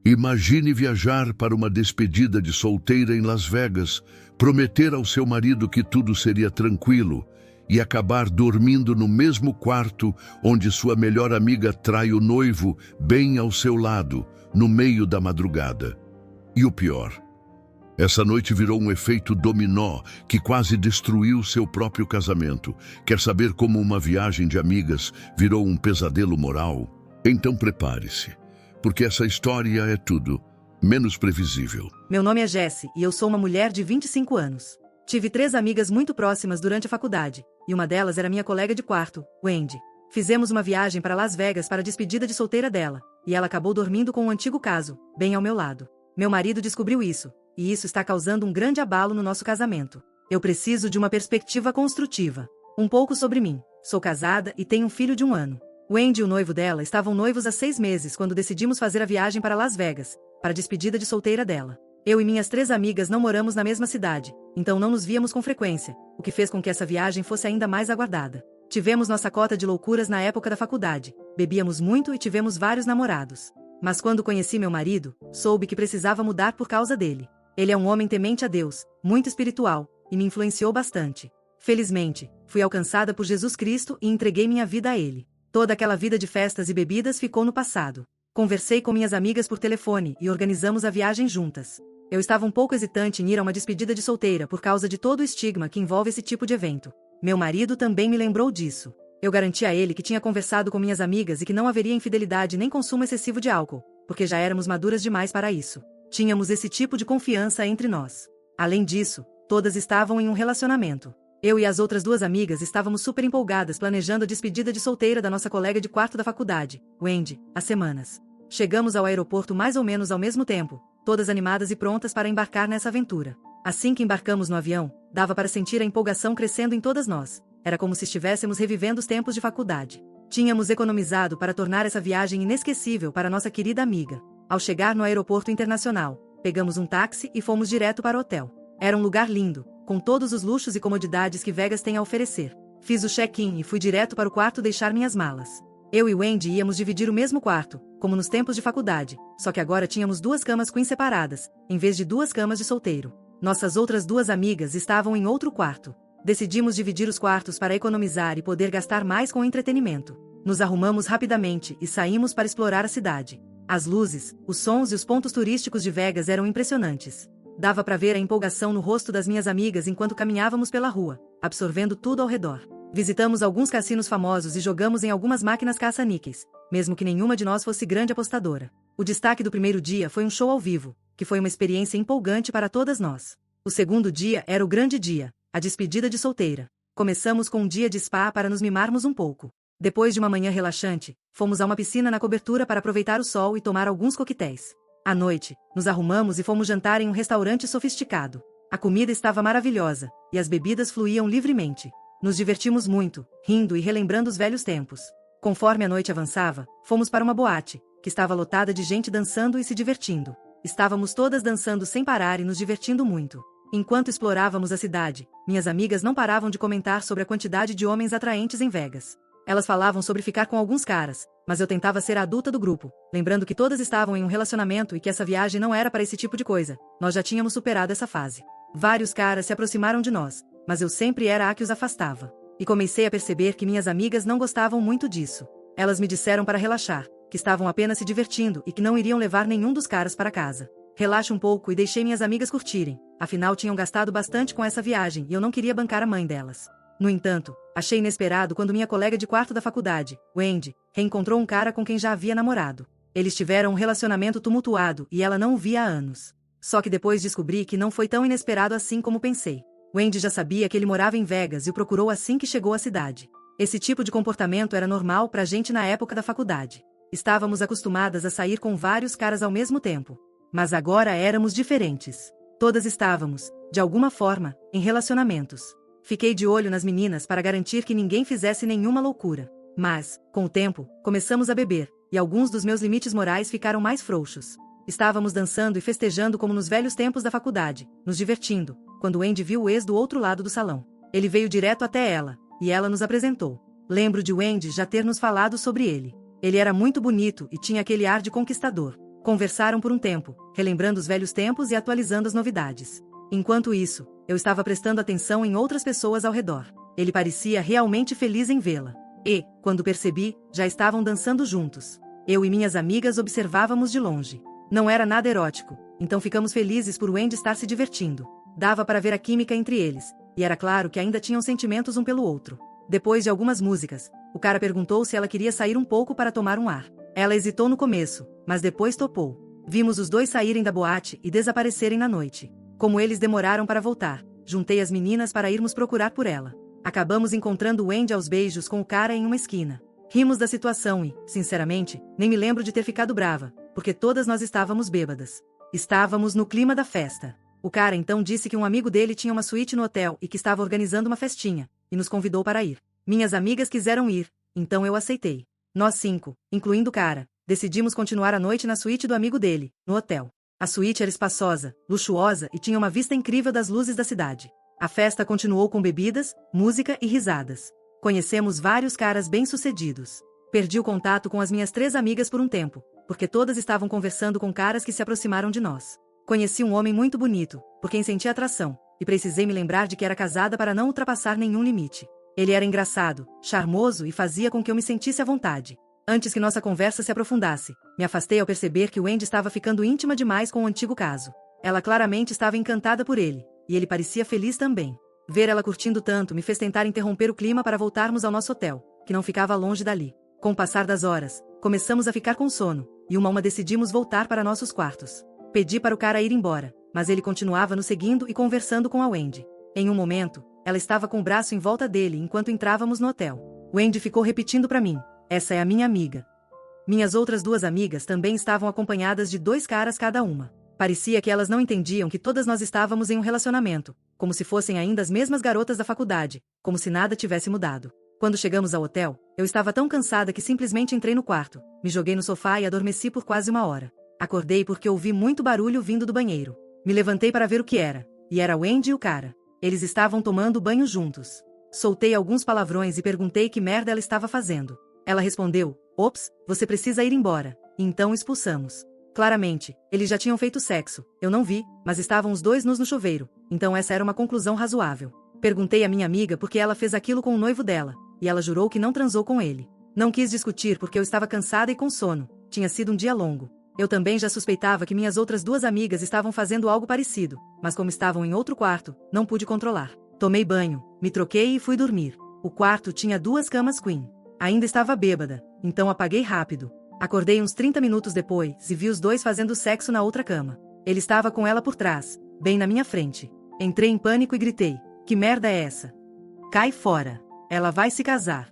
Imagine viajar para uma despedida de solteira em Las Vegas, prometer ao seu marido que tudo seria tranquilo e acabar dormindo no mesmo quarto onde sua melhor amiga trai o noivo bem ao seu lado, no meio da madrugada. E o pior, essa noite virou um efeito dominó que quase destruiu seu próprio casamento. Quer saber como uma viagem de amigas virou um pesadelo moral? Então prepare-se, porque essa história é tudo menos previsível. Meu nome é Jessie e eu sou uma mulher de 25 anos. Tive 3 amigas muito próximas durante a faculdade, e uma delas era minha colega de quarto, Wendy. Fizemos uma viagem para Las Vegas para a despedida de solteira dela, e ela acabou dormindo com um antigo caso, bem ao meu lado. Meu marido descobriu isso, e isso está causando um grande abalo no nosso casamento. Eu preciso de uma perspectiva construtiva. Um pouco sobre mim. Sou casada e tenho um filho de 1 ano. Wendy e o noivo dela estavam noivos há 6 meses quando decidimos fazer a viagem para Las Vegas, para a despedida de solteira dela. Eu e minhas 3 amigas não moramos na mesma cidade, então não nos víamos com frequência, o que fez com que essa viagem fosse ainda mais aguardada. Tivemos nossa cota de loucuras na época da faculdade, bebíamos muito e tivemos vários namorados. Mas quando conheci meu marido, soube que precisava mudar por causa dele. Ele é um homem temente a Deus, muito espiritual, e me influenciou bastante. Felizmente, fui alcançada por Jesus Cristo e entreguei minha vida a Ele. Toda aquela vida de festas e bebidas ficou no passado. Conversei com minhas amigas por telefone e organizamos a viagem juntas. Eu estava um pouco hesitante em ir a uma despedida de solteira por causa de todo o estigma que envolve esse tipo de evento. Meu marido também me lembrou disso. Eu garanti a ele que tinha conversado com minhas amigas e que não haveria infidelidade nem consumo excessivo de álcool, porque já éramos maduras demais para isso. Tínhamos esse tipo de confiança entre nós. Além disso, todas estavam em um relacionamento. Eu e as outras 2 amigas estávamos super empolgadas planejando a despedida de solteira da nossa colega de quarto da faculdade, Wendy, há semanas. Chegamos ao aeroporto mais ou menos ao mesmo tempo, todas animadas e prontas para embarcar nessa aventura. Assim que embarcamos no avião, dava para sentir a empolgação crescendo em todas nós. Era como se estivéssemos revivendo os tempos de faculdade. Tínhamos economizado para tornar essa viagem inesquecível para nossa querida amiga. Ao chegar no aeroporto internacional, pegamos um táxi e fomos direto para o hotel. Era um lugar lindo, com todos os luxos e comodidades que Vegas tem a oferecer. Fiz o check-in e fui direto para o quarto deixar minhas malas. Eu e Wendy íamos dividir o mesmo quarto, como nos tempos de faculdade, só que agora tínhamos 2 camas queen separadas, em vez de 2 camas de solteiro. Nossas outras 2 amigas estavam em outro quarto. Decidimos dividir os quartos para economizar e poder gastar mais com entretenimento. Nos arrumamos rapidamente e saímos para explorar a cidade. As luzes, os sons e os pontos turísticos de Vegas eram impressionantes. Dava para ver a empolgação no rosto das minhas amigas enquanto caminhávamos pela rua, absorvendo tudo ao redor. Visitamos alguns cassinos famosos e jogamos em algumas máquinas caça-níqueis, mesmo que nenhuma de nós fosse grande apostadora. O destaque do primeiro dia foi um show ao vivo, que foi uma experiência empolgante para todas nós. O segundo dia era o grande dia, a despedida de solteira. Começamos com um dia de spa para nos mimarmos um pouco. Depois de uma manhã relaxante, fomos a uma piscina na cobertura para aproveitar o sol e tomar alguns coquetéis. À noite, nos arrumamos e fomos jantar em um restaurante sofisticado. A comida estava maravilhosa, e as bebidas fluíam livremente. Nos divertimos muito, rindo e relembrando os velhos tempos. Conforme a noite avançava, fomos para uma boate, que estava lotada de gente dançando e se divertindo. Estávamos todas dançando sem parar e nos divertindo muito. Enquanto explorávamos a cidade, minhas amigas não paravam de comentar sobre a quantidade de homens atraentes em Vegas. Elas falavam sobre ficar com alguns caras, mas eu tentava ser a adulta do grupo, lembrando que todas estavam em um relacionamento e que essa viagem não era para esse tipo de coisa. Nós já tínhamos superado essa fase. Vários caras se aproximaram de nós, mas eu sempre era a que os afastava. E comecei a perceber que minhas amigas não gostavam muito disso. Elas me disseram para relaxar, que estavam apenas se divertindo e que não iriam levar nenhum dos caras para casa. Relaxe um pouco e deixei minhas amigas curtirem, afinal tinham gastado bastante com essa viagem e eu não queria bancar a mãe delas. No entanto, achei inesperado quando minha colega de quarto da faculdade, Wendy, reencontrou um cara com quem já havia namorado. Eles tiveram um relacionamento tumultuado e ela não o via há anos. Só que depois descobri que não foi tão inesperado assim como pensei. Wendy já sabia que ele morava em Vegas e o procurou assim que chegou à cidade. Esse tipo de comportamento era normal pra gente na época da faculdade. Estávamos acostumadas a sair com vários caras ao mesmo tempo. Mas agora éramos diferentes. Todas estávamos, de alguma forma, em relacionamentos. Fiquei de olho nas meninas para garantir que ninguém fizesse nenhuma loucura. Mas, com o tempo, começamos a beber, e alguns dos meus limites morais ficaram mais frouxos. Estávamos dançando e festejando como nos velhos tempos da faculdade, nos divertindo, quando Wendy viu o ex do outro lado do salão. Ele veio direto até ela, e ela nos apresentou. Lembro de Wendy já ter nos falado sobre ele. Ele era muito bonito e tinha aquele ar de conquistador. Conversaram por um tempo, relembrando os velhos tempos e atualizando as novidades. Enquanto isso, eu estava prestando atenção em outras pessoas ao redor. Ele parecia realmente feliz em vê-la. E, quando percebi, já estavam dançando juntos. Eu e minhas amigas observávamos de longe. Não era nada erótico, então ficamos felizes por Wendy estar se divertindo. Dava para ver a química entre eles, e era claro que ainda tinham sentimentos um pelo outro. Depois de algumas músicas, o cara perguntou se ela queria sair um pouco para tomar um ar. Ela hesitou no começo, mas depois topou. Vimos os dois saírem da boate e desaparecerem na noite. Como eles demoraram para voltar, juntei as meninas para irmos procurar por ela. Acabamos encontrando Wendy aos beijos com o cara em uma esquina. Rimos da situação e, sinceramente, nem me lembro de ter ficado brava, porque todas nós estávamos bêbadas. Estávamos no clima da festa. O cara então disse que um amigo dele tinha uma suíte no hotel e que estava organizando uma festinha, e nos convidou para ir. Minhas amigas quiseram ir, então eu aceitei. Nós 5, incluindo o cara, decidimos continuar a noite na suíte do amigo dele, no hotel. A suíte era espaçosa, luxuosa e tinha uma vista incrível das luzes da cidade. A festa continuou com bebidas, música e risadas. Conhecemos vários caras bem-sucedidos. Perdi o contato com as minhas 3 amigas por um tempo, porque todas estavam conversando com caras que se aproximaram de nós. Conheci um homem muito bonito, por quem senti atração, e precisei me lembrar de que era casada para não ultrapassar nenhum limite. Ele era engraçado, charmoso e fazia com que eu me sentisse à vontade. Antes que nossa conversa se aprofundasse, me afastei ao perceber que Wendy estava ficando íntima demais com o antigo caso. Ela claramente estava encantada por ele, e ele parecia feliz também. Ver ela curtindo tanto me fez tentar interromper o clima para voltarmos ao nosso hotel, que não ficava longe dali. Com o passar das horas, começamos a ficar com sono, e uma decidimos voltar para nossos quartos. Pedi para o cara ir embora, mas ele continuava nos seguindo e conversando com a Wendy. Em um momento, ela estava com o braço em volta dele enquanto entrávamos no hotel. Wendy ficou repetindo para mim: "Essa é a minha amiga." Minhas outras 2 amigas também estavam acompanhadas de 2 caras cada uma. Parecia que elas não entendiam que todas nós estávamos em um relacionamento, como se fossem ainda as mesmas garotas da faculdade, como se nada tivesse mudado. Quando chegamos ao hotel, eu estava tão cansada que simplesmente entrei no quarto, me joguei no sofá e adormeci por quase 1 hora. Acordei porque ouvi muito barulho vindo do banheiro. Me levantei para ver o que era, e era Wendy e o cara. Eles estavam tomando banho juntos. Soltei alguns palavrões e perguntei que merda ela estava fazendo. Ela respondeu: "Ops, você precisa ir embora." E então expulsamos. Claramente, eles já tinham feito sexo. Eu não vi, mas estavam os 2 nus no chuveiro, então essa era uma conclusão razoável. Perguntei à minha amiga por que ela fez aquilo com o noivo dela, e ela jurou que não transou com ele. Não quis discutir porque eu estava cansada e com sono. Tinha sido um dia longo. Eu também já suspeitava que minhas outras 2 amigas estavam fazendo algo parecido, mas como estavam em outro quarto, não pude controlar. Tomei banho, me troquei e fui dormir. O quarto tinha 2 camas queen. Ainda estava bêbada, então apaguei rápido. Acordei uns 30 minutos depois e vi os 2 fazendo sexo na outra cama. Ele estava com ela por trás, bem na minha frente. Entrei em pânico e gritei: "Que merda é essa? Cai fora. Ela vai se casar."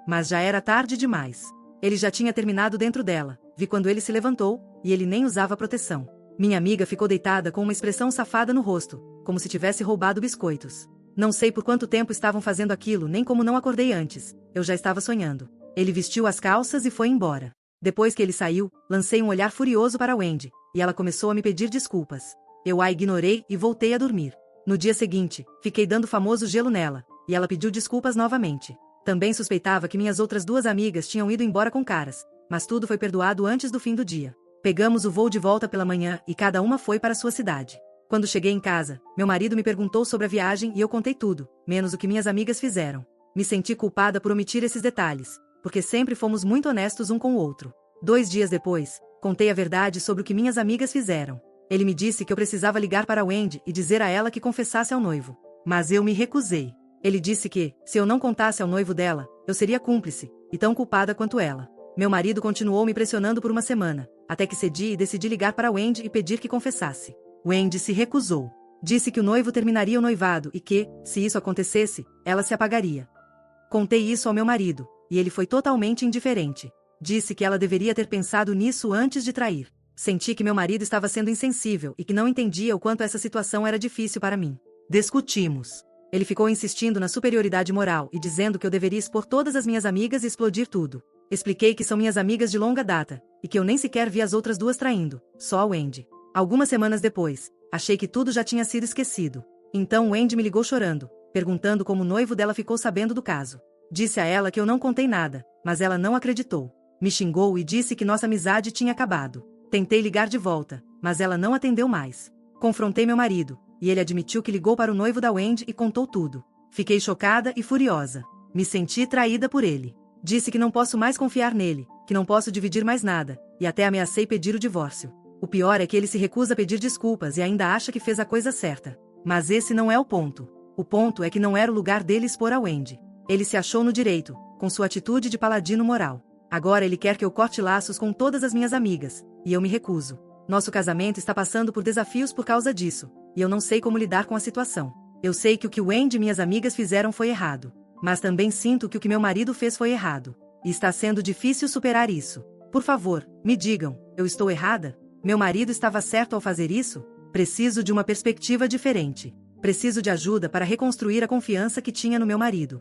Mas já era tarde demais. Ele já tinha terminado dentro dela. Vi quando ele se levantou, e ele nem usava proteção. Minha amiga ficou deitada com uma expressão safada no rosto, como se tivesse roubado biscoitos. Não sei por quanto tempo estavam fazendo aquilo nem como não acordei antes. Eu já estava sonhando. Ele vestiu as calças e foi embora. Depois que ele saiu, lancei um olhar furioso para Wendy, e ela começou a me pedir desculpas. Eu a ignorei e voltei a dormir. No dia seguinte, fiquei dando famoso gelo nela, e ela pediu desculpas novamente. Também suspeitava que minhas outras 2 amigas tinham ido embora com caras, mas tudo foi perdoado antes do fim do dia. Pegamos o voo de volta pela manhã e cada uma foi para sua cidade. Quando cheguei em casa, meu marido me perguntou sobre a viagem e eu contei tudo, menos o que minhas amigas fizeram. Me senti culpada por omitir esses detalhes, porque sempre fomos muito honestos um com o outro. 2 dias depois, contei a verdade sobre o que minhas amigas fizeram. Ele me disse que eu precisava ligar para Wendy e dizer a ela que confessasse ao noivo. Mas eu me recusei. Ele disse que, se eu não contasse ao noivo dela, eu seria cúmplice, e tão culpada quanto ela. Meu marido continuou me pressionando por uma semana, até que cedi e decidi ligar para Wendy e pedir que confessasse. Wendy se recusou. Disse que o noivo terminaria o noivado e que, se isso acontecesse, ela se apagaria. Contei isso ao meu marido, e ele foi totalmente indiferente. Disse que ela deveria ter pensado nisso antes de trair. Senti que meu marido estava sendo insensível e que não entendia o quanto essa situação era difícil para mim. Discutimos. Ele ficou insistindo na superioridade moral e dizendo que eu deveria expor todas as minhas amigas e explodir tudo. Expliquei que são minhas amigas de longa data, e que eu nem sequer vi as outras 2 traindo, só a Wendy. Algumas semanas depois, achei que tudo já tinha sido esquecido. Então Wendy me ligou chorando, perguntando como o noivo dela ficou sabendo do caso. Disse a ela que eu não contei nada, mas ela não acreditou. Me xingou e disse que nossa amizade tinha acabado. Tentei ligar de volta, mas ela não atendeu mais. Confrontei meu marido, e ele admitiu que ligou para o noivo da Wendy e contou tudo. Fiquei chocada e furiosa. Me senti traída por ele. Disse que não posso mais confiar nele, que não posso dividir mais nada, e até ameacei pedir o divórcio. O pior é que ele se recusa a pedir desculpas e ainda acha que fez a coisa certa. Mas esse não é o ponto. O ponto é que não era o lugar dele expor a Wendy. Ele se achou no direito, com sua atitude de paladino moral. Agora ele quer que eu corte laços com todas as minhas amigas, e eu me recuso. Nosso casamento está passando por desafios por causa disso, e eu não sei como lidar com a situação. Eu sei que o que Wendy e minhas amigas fizeram foi errado, mas também sinto que o que meu marido fez foi errado, e está sendo difícil superar isso. Por favor, me digam, eu estou errada? Meu marido estava certo ao fazer isso? Preciso de uma perspectiva diferente. Preciso de ajuda para reconstruir a confiança que tinha no meu marido.